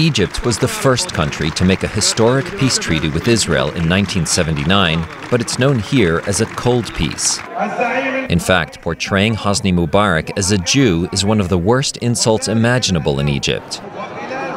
Egypt was the first country to make a historic peace treaty with Israel in 1979, but it's known here as a cold peace. In fact, portraying Hosni Mubarak as a Jew is one of the worst insults imaginable in Egypt.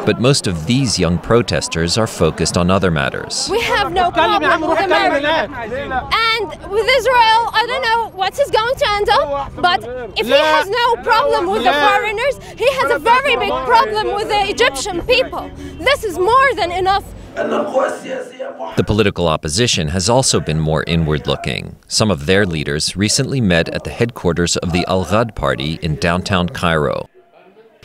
But most of these young protesters are focused on other matters. We have no problem with America. And with Israel, I don't know what he's going to end up, but if he has no problem with the foreigners, he has a very big problem with the Egyptian people. This is more than enough. The political opposition has also been more inward-looking. Some of their leaders recently met at the headquarters of the Al-Ghad party in downtown Cairo.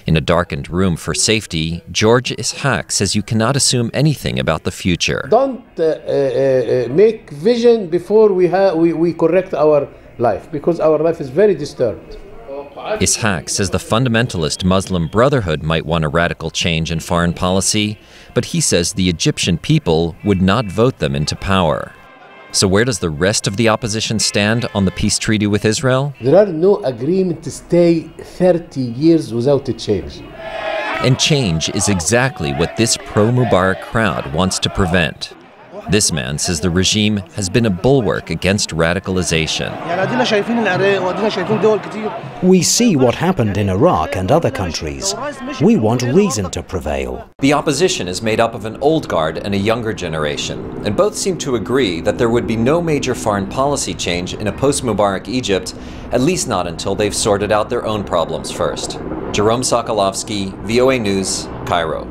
In a darkened room for safety, George Ishaq says you cannot assume anything about the future. Don't make vision before we correct our life, because our life is very disturbed. Ishaq says the fundamentalist Muslim Brotherhood might want a radical change in foreign policy, but he says the Egyptian people would not vote them into power. So where does the rest of the opposition stand on the peace treaty with Israel? There are no agreement to stay 30 years without a change. And change is exactly what this pro-Mubarak crowd wants to prevent. This man says the regime has been a bulwark against radicalization. We see what happened in Iraq and other countries. We want reason to prevail. The opposition is made up of an old guard and a younger generation, and both seem to agree that there would be no major foreign policy change in a post-Mubarak Egypt, at least not until they've sorted out their own problems first. Jerome Socolovsky, VOA News, Cairo.